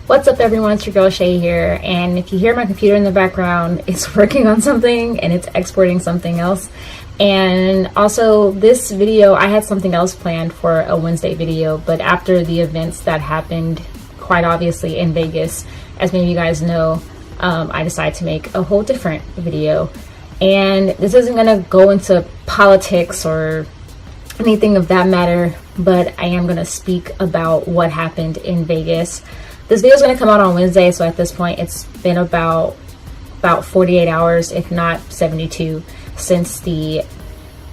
What's up everyone, it's your girl Shay here, and if you hear my computer in the background, it's working on something and it's exporting something else. And also this video, I had something else planned for a Wednesday video, but after the events that happened quite obviously in Vegas, as many of you guys know, I decided to make a whole different video. And this isn't gonna go into politics or anything of that matter, but I am gonna speak about what happened in Vegas. This video is going to come out on Wednesday, so at this point it's been about 48 hours, if not 72, since the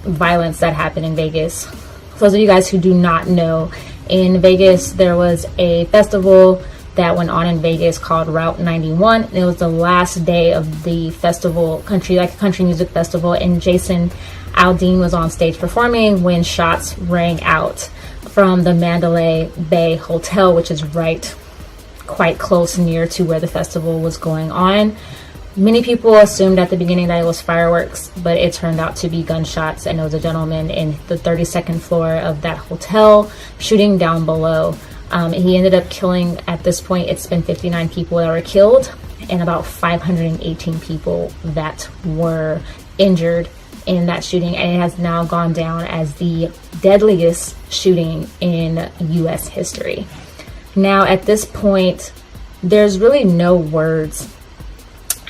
violence that happened in Vegas. For those of you guys who do not know, in Vegas there was a festival that went on in Vegas called Route 91. And it was the last day of the festival, country music festival, and Jason Aldean was on stage performing when shots rang out from the Mandalay Bay Hotel, which is quite close near to where the festival was going on. Many people assumed at the beginning that it was fireworks, but it turned out to be gunshots, and it was a gentleman in the 32nd floor of that hotel shooting down below. He ended up killing, at this point it's been 59 people that were killed and about 518 people that were injured in that shooting, and it has now gone down as the deadliest shooting in US history. Now, at this point, there's really no words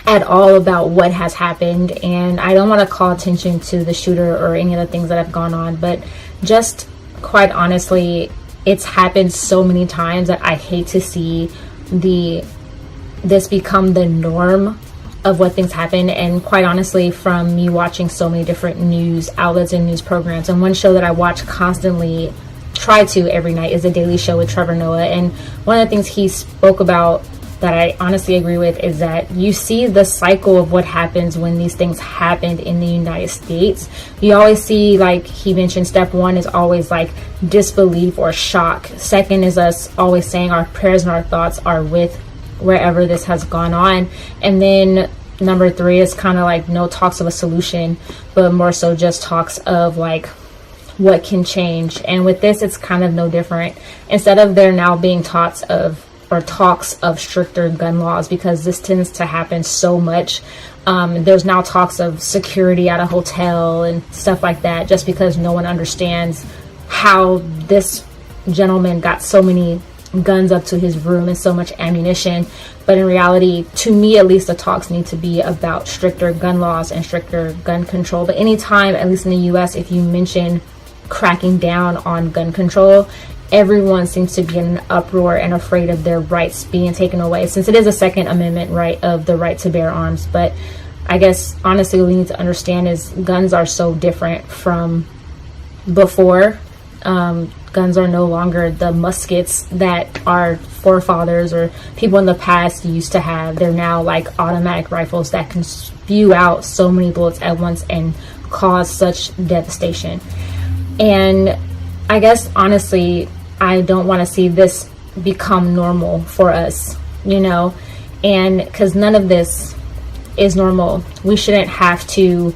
at all about what has happened, and I don't want to call attention to the shooter or any of the things that have gone on, but just quite honestly, it's happened so many times that I hate to see this become the norm of what things happen. And quite honestly, from me watching so many different news outlets and news programs, and one show that I watch constantly, try to every night, is The Daily Show with Trevor Noah. And one of the things he spoke about that I honestly agree with is that you see the cycle of what happens when these things happened in the United States. You always see, like he mentioned, step one is always like disbelief or shock. Second is us always saying our prayers and our thoughts are with wherever this has gone on. And then number three is kind of like no talks of a solution, but more so just talks of like what can change. And with this, it's kind of no different. Instead of there now being talks of stricter gun laws, because this tends to happen so much, there's now talks of security at a hotel and stuff like that, just because no one understands how this gentleman got so many guns up to his room and so much ammunition. But in reality, to me at least, the talks need to be about stricter gun laws and stricter gun control. But anytime, at least in the US, if you mention cracking down on gun control, everyone seems to be in an uproar and afraid of their rights being taken away, since it is a Second Amendment right of the right to bear arms. But I guess honestly what we need to understand is guns are so different from before. Guns are no longer the muskets that our forefathers or people in the past used to have. They're now like automatic rifles that can spew out so many bullets at once and cause such devastation. And I guess honestly, I don't want to see this become normal for us, and because none of this is normal. We shouldn't have to,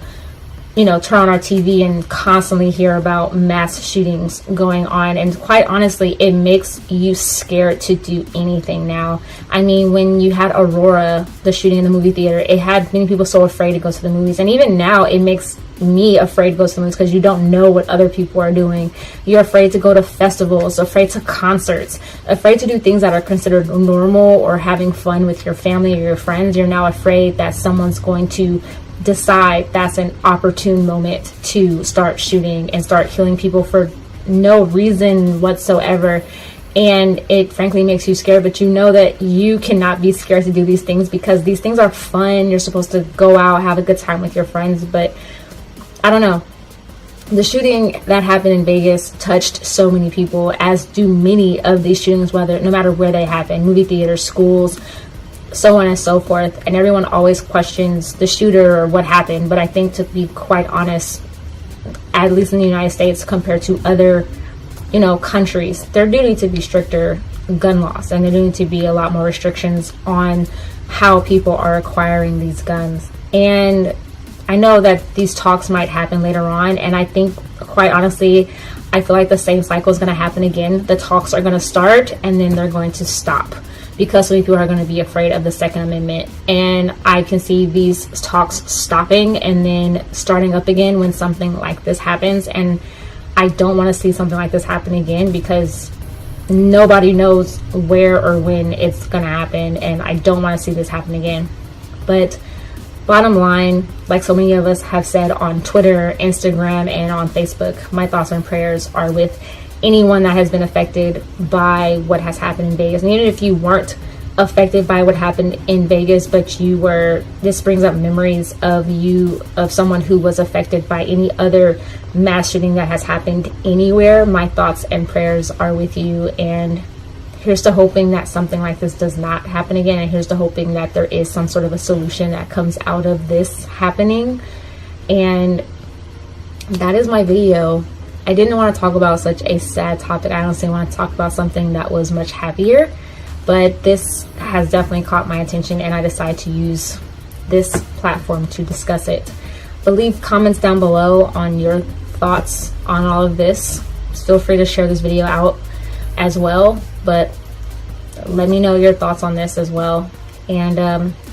turn on our TV and constantly hear about mass shootings going on. And quite honestly, it makes you scared to do anything now. I mean, when you had Aurora, the shooting in the movie theater, it had many people so afraid to go to the movies. And even now, it makes me afraid to go to the movies, because you don't know what other people are doing. You're afraid to go to festivals, afraid to concerts, afraid to do things that are considered normal or having fun with your family or your friends. You're now afraid that someone's going to decide that's an opportune moment to start shooting and start killing people for no reason whatsoever. And it frankly makes you scared, but you know that you cannot be scared to do these things, because these things are fun. You're supposed to go out, have a good time with your friends. But I don't know. The shooting that happened in Vegas touched so many people, as do many of these shootings, no matter where they happen, movie theaters, schools, so on and so forth. And everyone always questions the shooter or what happened. But I think, to be quite honest, at least in the United States compared to other, countries, there do need to be stricter gun laws, and there do need to be a lot more restrictions on how people are acquiring these guns. And I know that these talks might happen later on, and I think, quite honestly, I feel like the same cycle is going to happen again. The talks are going to start, and then they're going to stop, because so many people are going to be afraid of the Second Amendment. And I can see these talks stopping and then starting up again when something like this happens. And I don't want to see something like this happen again, because nobody knows where or when it's going to happen, and I don't want to see this happen again. But bottom line, like so many of us have said on Twitter, Instagram, and on Facebook, my thoughts and prayers are with anyone that has been affected by what has happened in Vegas. And even if you weren't affected by what happened in Vegas, but you were, this brings up memories of someone who was affected by any other mass shooting that has happened anywhere, my thoughts and prayers are with you. And here's to hoping that something like this does not happen again, and here's to hoping that there is some sort of a solution that comes out of this happening. And that is my video. I didn't want to talk about such a sad topic. I honestly want to talk about something that was much happier, but this has definitely caught my attention, and I decided to use this platform to discuss it. But leave comments down below on your thoughts on all of this. Feel free to share this video out as well, but let me know your thoughts on this as well. And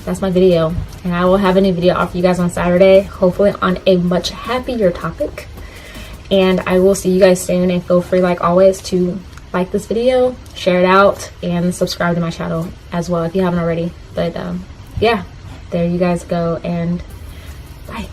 that's my video, and I will have a new video off for you guys on Saturday, hopefully on a much happier topic. And I will see you guys soon, and feel free, like always, to like this video, share it out, and subscribe to my channel as well if you haven't already. But yeah, there you guys go, and bye.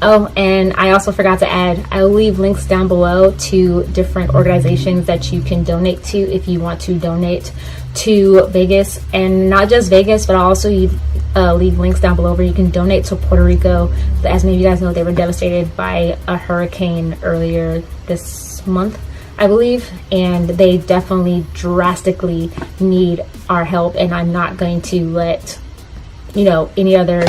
Oh, and I also forgot to add, I'll leave links down below to different organizations that you can donate to if you want to donate to Vegas. And not just Vegas, but I'll also leave links down below where you can donate to Puerto Rico. As many of you guys know, they were devastated by a hurricane earlier this month, I believe, and they definitely drastically need our help. And I'm not going to let, any other,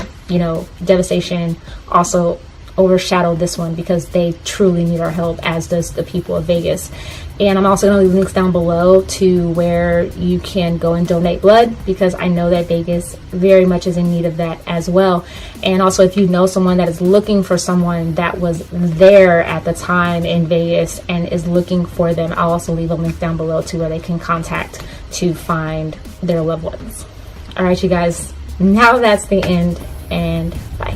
devastation also overshadow this one, because they truly need our help, as does the people of Vegas. And I'm also going to leave links down below to where you can go and donate blood, because I know that Vegas very much is in need of that as well. And also, if you know someone that is looking for someone that was there at the time in Vegas and is looking for them, I'll also leave a link down below to where they can contact to find their loved ones. All right, you guys, now that's the end, and bye.